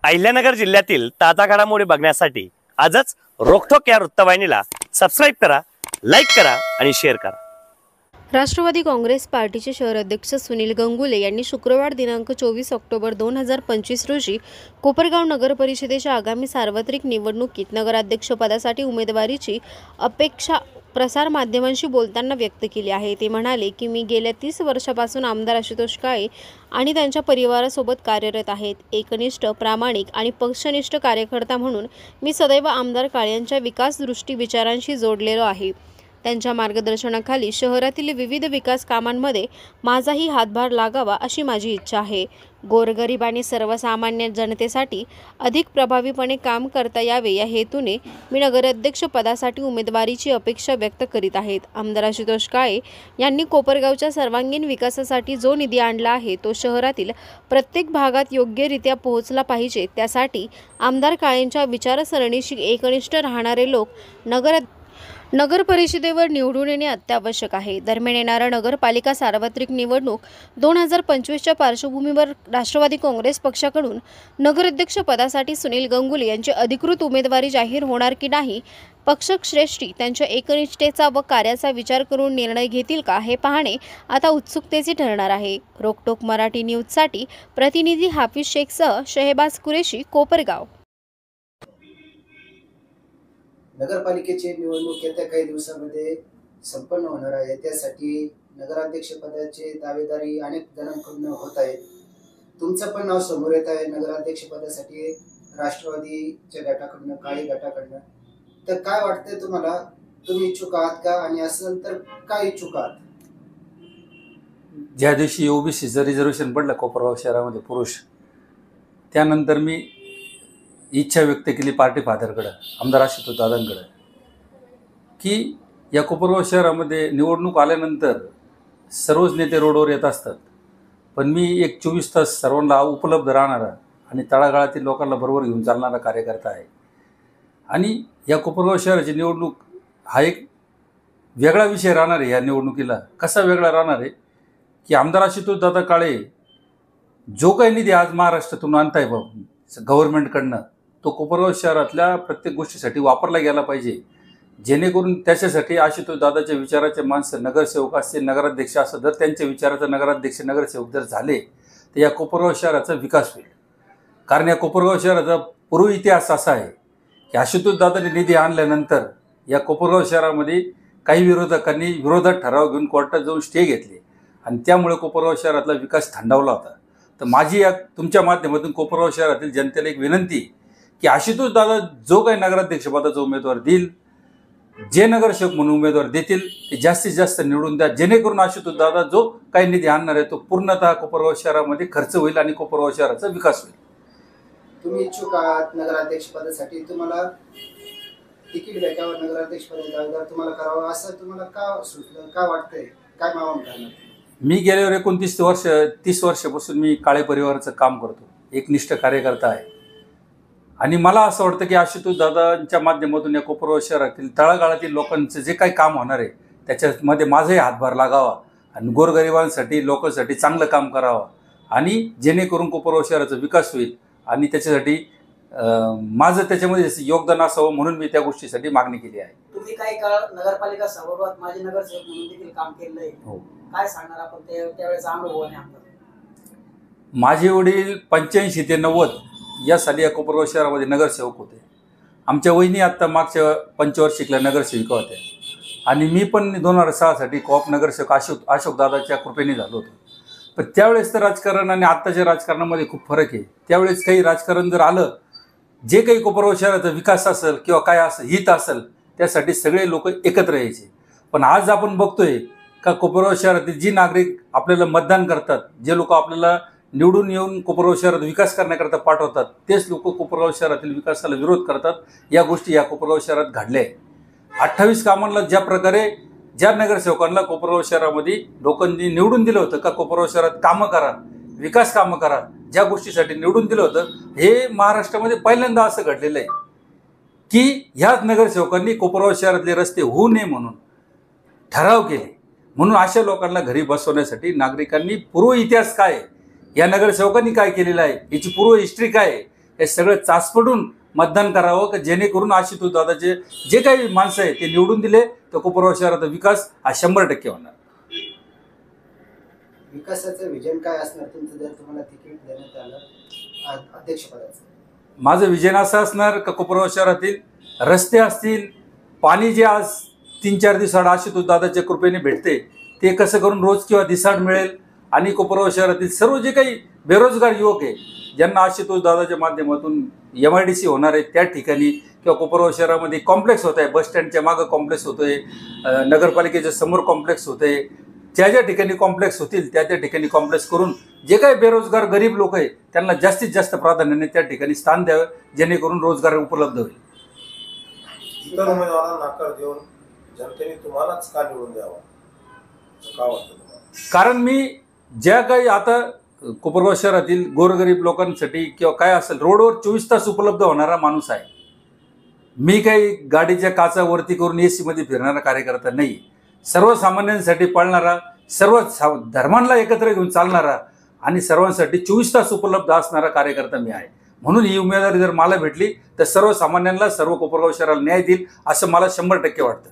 अहिल्यानगर जिल्ह्यातील ताजा घडामोडी बघण्यासाठी आजच रोखोक या वृत्तवाहिनीला सबस्क्राइब करा, लाईक करा आणि शेअर करा। राष्ट्रवादी काँग्रेस पार्टीचे शहर अध्यक्ष सुनील गंगुले यांनी शुक्रवार दिनांक 24 ऑक्टोबर 2025 रोजी कोपरगाव नगर परिषदेच्या आगामी सार्वत्रिक निवडणुकीत नगराध्यक्षपदासाठी उमेदवारीची अपेक्षा प्रसार माध्यमांशी बोलताना व्यक्त केली आहे। ते म्हणाले की मी गेल्या 30 वर्षापासून आमदार आशुतोष काळे आणि त्यांच्या परिवारासोबत कार्यरत आहेत। एकनिष्ठ, प्रामाणिक आणि पक्षनिष्ठ कार्यकर्ता म्हणून मी सदैव आमदार काळेंच्या विकास दृष्टी विचारांशी जोडलेलो आहे। त्यांच्या मार्गदर्शनाखाली शहरातील विविध विकास कामांमध्ये माझाही हातभार लागावा अशी माझी इच्छा आहे। गोरगरीब आणि सर्वसामान्य जनतेसाठी अधिक प्रभावीपणे काम करता यावे या हेतूने मी नगराध्यक्ष पदासाठी उमेदवारीची अपेक्षा व्यक्त करीत आहेत। आमदार आशुतोष काळे यांनी कोपरगावच्या सर्वांगीण विकासासाठी जो निधी आणला आहे तो शहरातील प्रत्येक भागात योग्यरित्या पोहोचला पाहिजे। त्यासाठी आमदार काळेंच्या विचारसरणीशी एकनिष्ठ राहणारे लोक नगर परिषदेवर निवडून येणे अत्यावश्यक आहे। दरम्यान येणारा नगरपालिका सार्वत्रिक निवडणूक 2025च्या पार्श्वभूमीवर राष्ट्रवादी काँग्रेस पक्षाकडून नगराध्यक्ष पदासाठी सुनील गंगुले यांची अधिकृत उमेदवारी जाहीर होणार की नाही, पक्षश्रेष्ठी त्यांच्या एकनिष्ठेचा व कार्याचा विचार करून निर्णय घेतील का हे पाहणे आता उत्सुकतेचे ठरणार आहे। रोखोक मराठी न्यूजसाठी प्रतिनिधी हाफिज शेखसह शहबाज कुरेशी, कोपरगाव। नगरपालिकेची निवडणूक येत्या काही दिवसांमध्ये संपन्न होणार आहे। त्यासाठी नगराध्यक्ष पदाचे दावेदारी अनेक जणांकडून होत आहेत। तुमचं पण नाव समोर येत आहे नगराध्यक्ष पदासाठी राष्ट्रवादीच्या गटाकडून, काळे गटाकडून। तर काय वाटतंय तुम्हाला, तुम्ही इच्छुक आहात का, आणि असेल तर काय इच्छुक आहात? ज्या दिवशी ओबीसीचं रिझर्वेशन पडलं कोपरगाव शहरामध्ये पुरुष, त्यानंतर मी इच्छा व्यक्त केली पार्टी फादरकडं, आमदार आशुतोष दादांकडं, की या कोपरगाव शहरामध्ये निवडणूक आल्यानंतर सर्वच नेते रोडवर येत असतात, पण मी एक 24 तास सर्वांना उपलब्ध राहणारा आणि तळागाळातील लोकांना बरोबर घेऊन चालणारा कार्यकर्ता आहे। आणि या कोपरगाव शहराची निवडणूक हा एक वेगळा विषय राहणार आहे। या निवडणुकीला कसा वेगळा राहणार आहे की आमदार आशुतोष दादा काळे जो काही निधी आज महाराष्ट्रातून आणताय गव्हर्नमेंटकडनं, तो कोपरगाव शहरातल्या प्रत्येक गोष्टीसाठी वापरला गेला पाहिजे, जेणेकरून त्याच्यासाठी आशुतोष दादाच्या विचाराचे माणसं, नगरसेवक असतील, नगराध्यक्ष असं जर त्यांच्या विचाराचा नगराध्यक्ष, नगरसेवक जर झाले तर या कोपरगाव शहराचा विकास होईल। कारण या कोपरगाव शहराचा पूर्व इतिहास असा आहे की आशुतोष दादांनी निधी आणल्यानंतर या कोपरगाव शहरामध्ये काही विरोधकांनी विरोधात ठराव घेऊन कोर्टात जाऊन स्टे घेतले आणि त्यामुळे कोपरगाव शहरातला विकास थंडावला होता। तर माझी या तुमच्या माध्यमातून कोपरगाव शहरातील जनतेला एक विनंती की आशुतोष दादा जो काही नगराध्यक्ष पदाचा उमेदवार देईल, जे नगरसेवक म्हणून उमेदवार देतील ते जास्तीत जास्त निवडून द्या, जेणेकरून आशुतोष दादा जो काही निधी आणणार आहे तो पूर्णतः कोपरगाव शहरामध्ये खर्च होईल आणि कोपरगाव शहराचा विकास होईल। तुम्ही इच्छुक आहात नगराध्यक्ष पदासाठी, तुम्हाला तिकीट भेटावं, नगराध्यक्ष पदाचा तुम्हाला करावं असं तुम्हाला का सुचलं, का वाटतंय, काय मागून करणार? मी गेल्यावर 30 वर्षापासून मी काळे परिवाराचं काम करतो, एकनिष्ठ कार्यकर्ता आहे आणि मला असं वाटतं की आशुतोष दादांच्या माध्यमातून या कोपरगाव शहरातील तळागाळातील लोकांचं जे काही काम होणार आहे त्याच्यामध्ये माझाही हातभार लागावा आणि गोरगरिबांसाठी, लोकांसाठी चांगलं काम करावं आणि जेणेकरून कोपरगाव शहराचा विकास होईल आणि त्याच्यासाठी माझं त्याच्यामध्ये योगदान असावं म्हणून मी त्या गोष्टीसाठी मागणी केली आहे। तुम्ही काही काळ नगरपालिका सभागृहात माझे नगरसेवक म्हणून देखील काम केलंय, काय सांगणार आपण त्यावेळेचा अनुभव आहे आपला? माझे वडील 85 ते 90 या साली या कोपरगाव शहरामध्ये नगरसेवक होते। आमच्या वहिनी आत्ता मागच्या पंचवार्षिकला नगरसेविका होत्या आणि मी पण 2006 साठी कोऑप नगरसेवक अशोक दादाच्या कृपेने झालो होतो। पण त्यावेळेस तर राजकारण आणि आत्ताच्या राजकारणामध्ये खूप फरक आहे। त्यावेळेस काही राजकारण जर आलं, जे काही कोपरगाव शहराचा विकास असेल किंवा काय असं हित असेल त्यासाठी सगळे लोक एकत्र यायचे। पण आज आपण बघतोय का कोपरगाव शहरातील जी नागरिक आपल्याला मतदान करतात, जे लोक आपल्याला निवडून येऊन कोपरगाव शहरात विकास करण्याकरता पाठवतात, तेच लोक कोपरगाव शहरातील विकासाला विरोध करतात। या गोष्टी या कोपरगाव शहरात घडल्या आहे। 28 कामांना ज्या प्रकारे ज्या नगरसेवकांना कोपरगाव शहरामध्ये लोकांनी निवडून दिलं होतं का कोपरगाव शहरात कामं करा, विकास कामं करा, ज्या गोष्टीसाठी निवडून दिलं होतं, हे महाराष्ट्रामध्ये पहिल्यांदा असं घडलेलं आहे की ह्याच नगरसेवकांनी कोपरगाव शहरातले रस्ते होऊ नये म्हणून ठराव केले। म्हणून अशा लोकांना घरी बसवण्यासाठी नागरिकांनी पूर्व इतिहास काय, या नगरसेवकांनी काय केलेलं आहे, याची पूर्व हिस्ट्री काय आहे, हे सगळं चाचपडून मतदान करावं की जेणेकरून आशुतोष दादाचे जे काही माणसं आहेत ते निवडून दिले तर कोपरगाव शहराचा विकास हा 100% होणार. विकासाचं विजन काय असणार तुमचं जर तुम्हाला तिकीट देण्यात आलं अध्यक्षपदाचं? माझं विजन असं असणार का कोपरगाव शहरातील रस्ते असतील, पाणी जे आज 3-4 दिवसाआड आशुतोष दादाच्या कृपेने भेटते ते कसं करून रोज किंवा दिसाड मिळेल आणि कोपरगाव शहरातील सर्व जे काही बेरोजगार युवक आहे ज्यांना आशुतोष दादाच्या माध्यमातून MIDC होणार आहे त्या ठिकाणी किंवा कोपरगाव शहरामध्ये कॉम्प्लेक्स होत आहे, बस स्टँडच्या मागं कॉम्प्लेक्स होतोय, नगरपालिकेच्या समोर कॉम्प्लेक्स होतंय, ज्या ज्या ठिकाणी कॉम्प्लेक्स होतील त्या त्या ठिकाणी कॉम्प्लेक्स करून जे काही बेरोजगार गरीब लोक आहे त्यांना जास्तीत जास्त प्राधान्याने त्या ठिकाणी स्थान द्यावं जेणेकरून रोजगार उपलब्ध होईल. इतर उमेदवारांना नकार देऊन जनतेने तुम्हालाच का निवडून द्यावं का वाटतं तुम्हाला? कारण मी ज्या काही आता कोपरगाव शहरातील गोरगरीब लोकांसाठी किंवा काय असेल रोडवर 24 तास उपलब्ध होणारा माणूस आहे. मी काही गाडीच्या काचा वरती करून AC मध्ये फिरणारा कार्यकर्ता नाही. सर्वसामान्यांसाठी पळणारा, सर्व धर्मांना एकत्र घेऊन चालणारा आणि सर्वांसाठी 24 तास उपलब्ध असणारा कार्यकर्ता मी आहे. म्हणून ही उमेदवारी जर मला भेटली तर सर्वसामान्यांना, सर्व कोपरगाव शहराला न्याय देईल असं मला 100% वाटतं.